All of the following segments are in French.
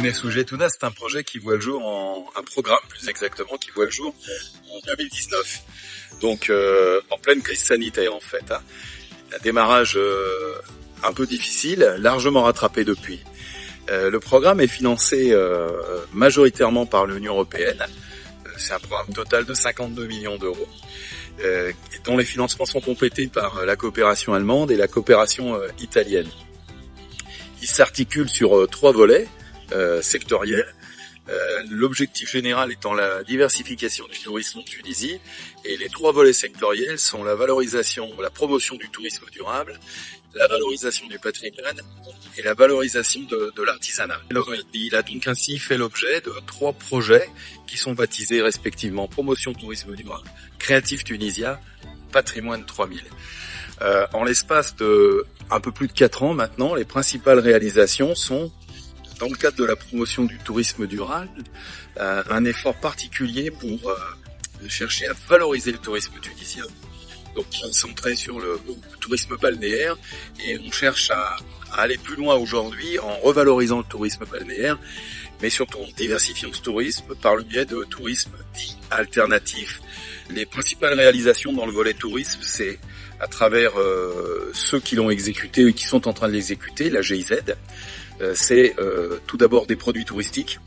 Tounes Sujet Tuna, c'est un projet qui voit le jour un programme plus exactement, qui voit le jour en 2019. Donc en pleine crise sanitaire en fait. Un démarrage un peu difficile, largement rattrapé depuis. Le programme est financé majoritairement par l'Union européenne. C'est un programme total de 52 millions d'euros, dont les financements sont complétés par la coopération allemande et la coopération italienne. Il s'articule sur 3 volets sectoriels. L'objectif général étant la diversification du tourisme en Tunisie, et les 3 volets sectoriels sont la valorisation, la promotion du tourisme durable, la valorisation du patrimoine et la valorisation de l'artisanat. Il a donc ainsi fait l'objet de 3 projets qui sont baptisés respectivement Promotion Tourisme Durable, Créatif Tunisia, Patrimoine 3000. En l'espace de un peu plus de 4 ans maintenant, les principales réalisations sont, dans le cadre de la promotion du tourisme durable, un effort particulier pour chercher à valoriser le tourisme tunisien. Donc centré sur le tourisme balnéaire, et on cherche à aller plus loin aujourd'hui en revalorisant le tourisme balnéaire, mais surtout en diversifiant ce tourisme par le biais de tourisme dit alternatif. Les principales réalisations dans le volet tourisme, c'est à travers ceux qui l'ont exécuté et qui sont en train de l'exécuter, la GIZ. C'est tout d'abord des produits touristiques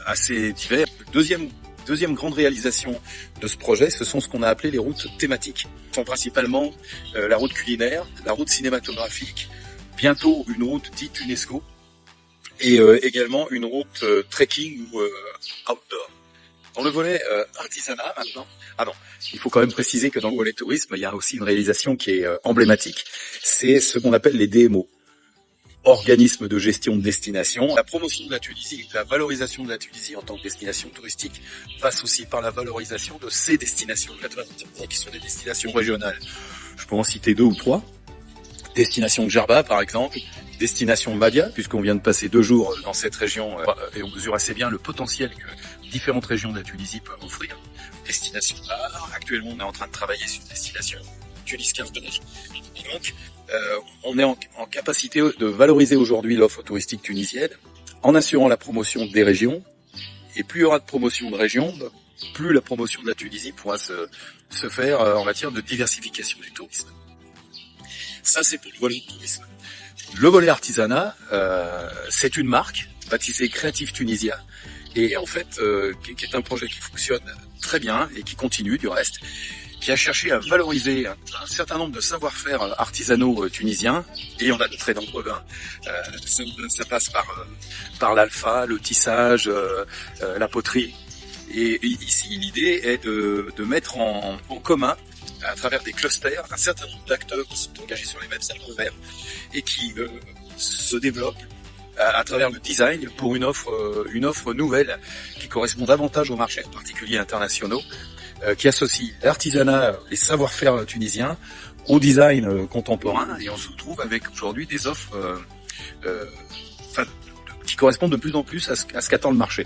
assez divers. Deuxième grande réalisation de ce projet, ce sont ce qu'on a appelé les routes thématiques. Ce sont principalement la route culinaire, la route cinématographique, bientôt une route dite UNESCO, et également une route trekking ou outdoor. Dans le volet artisanat maintenant, il faut quand même préciser que dans le volet tourisme, il y a aussi une réalisation qui est emblématique. C'est ce qu'on appelle les DMO. Organisme de gestion de destination. La promotion de la Tunisie, la valorisation de la Tunisie en tant que destination touristique passe aussi par la valorisation de ces destinations, qui sont des destinations régionales. Je peux en citer 2 ou 3. Destination Djerba, par exemple. Destination Madia, puisqu'on vient de passer 2 jours dans cette région et on mesure assez bien le potentiel que différentes régions de la Tunisie peuvent offrir. Destination Bar. Actuellement, on est en train de travailler sur une destination Tunis-Carthage. Et donc, on est en capacité de valoriser aujourd'hui l'offre touristique tunisienne en assurant la promotion des régions. Et plus il y aura de promotion de régions, plus la promotion de la Tunisie pourra se faire en matière de diversification du tourisme. Ça, c'est pour le volet tourisme. Le volet artisanat, c'est une marque baptisée Créatif Tunisia, et en fait, qui est un projet qui fonctionne très bien et qui continue du reste, qui a cherché à valoriser un certain nombre de savoir-faire artisanaux tunisiens, et on a de très nombreux. Ça passe par l'alpha, le tissage, la poterie. Et ici, l'idée est de mettre en commun, à travers des clusters, un certain nombre d'acteurs qui sont engagés sur les mêmes savoir-faire et qui se développent à travers le design pour une offre nouvelle qui correspond davantage aux marchés particuliers internationaux, qui associe l'artisanat, les savoir-faire tunisiens au design contemporain, et on se retrouve avec aujourd'hui des offres qui correspondent de plus en plus à ce qu'attend le marché.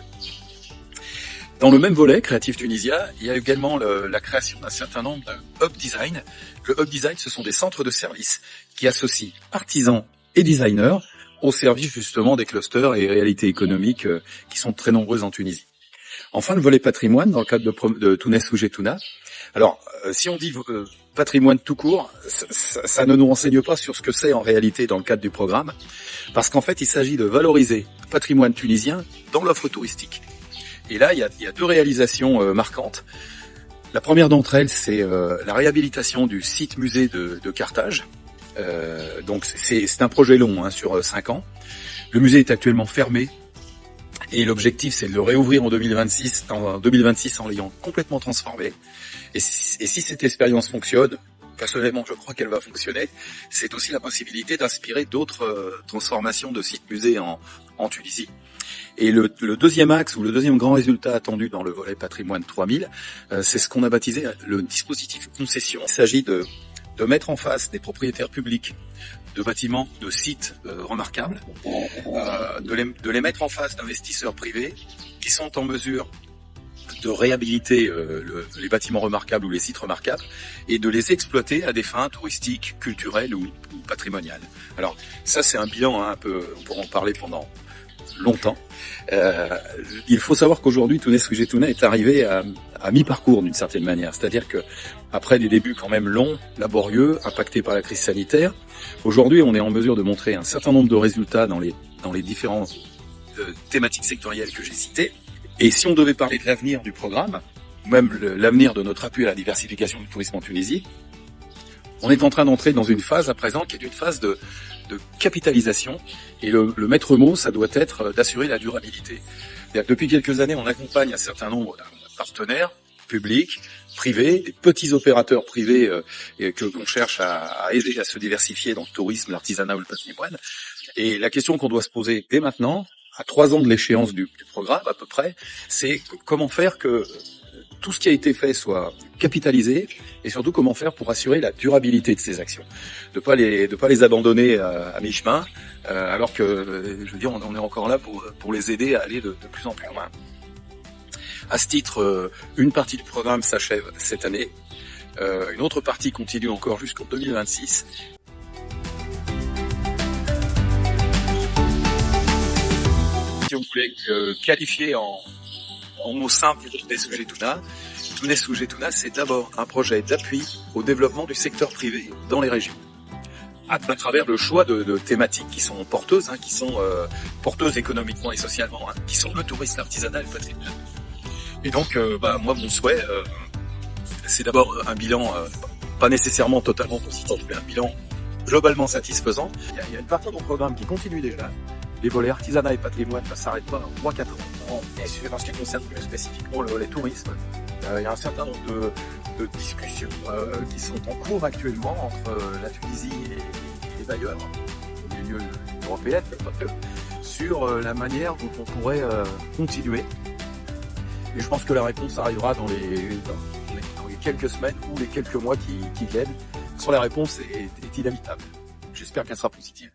Dans le même volet, Créatif Tunisia, il y a également la création d'un certain nombre de hub design. Le hub design, ce sont des centres de services qui associent artisans et designers au service justement des clusters et réalités économiques qui sont très nombreuses en Tunisie. Enfin, le volet patrimoine, dans le cadre de Tounes Sujet Tuna. Alors, si on dit patrimoine tout court, ça ne nous renseigne pas sur ce que c'est en réalité dans le cadre du programme, parce qu'en fait, il s'agit de valoriser le patrimoine tunisien dans l'offre touristique. Et là, il y a 2 réalisations marquantes. La première d'entre elles, c'est la réhabilitation du site musée de Carthage. Donc, c'est un projet long, sur 5 ans. Le musée est actuellement fermé. Et l'objectif, c'est de le réouvrir en 2026 en l'ayant complètement transformé. Et si cette expérience fonctionne, personnellement, je crois qu'elle va fonctionner, c'est aussi la possibilité d'inspirer d'autres transformations de sites musées en Tunisie. Et le deuxième axe, ou le deuxième grand résultat attendu dans le volet patrimoine 3000, c'est ce qu'on a baptisé le dispositif concession. Il s'agit de mettre en face des propriétaires publics de bâtiments, de sites remarquables, de les mettre en face d'investisseurs privés qui sont en mesure de réhabiliter les bâtiments remarquables ou les sites remarquables et de les exploiter à des fins touristiques, culturelles ou patrimoniales. Alors ça, c'est un bilan un peu, on pourra en parler longtemps. Il faut savoir qu'aujourd'hui, Tounes Wijetuna est arrivé à mi-parcours d'une certaine manière. C'est-à-dire que après des débuts quand même longs, laborieux, impactés par la crise sanitaire, aujourd'hui, on est en mesure de montrer un certain nombre de résultats dans les différentes thématiques sectorielles que j'ai citées. Et si on devait parler de l'avenir du programme, ou même l'avenir de notre appui à la diversification du tourisme en Tunisie, on est en train d'entrer dans une phase à présent qui est une phase de capitalisation. Et le maître mot, ça doit être d'assurer la durabilité. Depuis quelques années, on accompagne un certain nombre de partenaires publics, privés, des petits opérateurs privés qu'on cherche à aider à se diversifier dans le tourisme, l'artisanat ou le patrimoine. Et la question qu'on doit se poser dès maintenant, à 3 ans de l'échéance du programme à peu près, c'est comment faire que tout ce qui a été fait soit capitalisé et surtout comment faire pour assurer la durabilité de ces actions, de pas les abandonner à mi-chemin, alors que je veux dire on est encore là pour les aider à aller de plus en plus loin. À ce titre, une partie du programme s'achève cette année, une autre partie continue encore jusqu'en 2026. Si on voulait qualifier en mots simples Tounes Wijetuna, Tounes Wijetuna, c'est d'abord un projet d'appui au développement du secteur privé dans les régions, à travers le choix de thématiques qui sont porteuses, qui sont porteuses économiquement et socialement, qui sont le tourisme, l'artisanat et le patrimoine. Et donc, moi, mon souhait, c'est d'abord un bilan, pas nécessairement totalement positif, mais un bilan globalement satisfaisant. Il y a une partie de mon programme qui continue déjà. Les volets artisanat et patrimoine ne s'arrêtent pas en 3-4 ans. Et en ce qui concerne plus spécifiquement le volet tourisme, il y a un certain nombre de discussions qui sont en cours actuellement entre la Tunisie et les bailleurs, au milieu européen, sur la manière dont on pourrait continuer. Et je pense que la réponse arrivera dans les quelques semaines ou les quelques mois qui viennent. Sans la réponse est inévitable. J'espère qu'elle sera positive.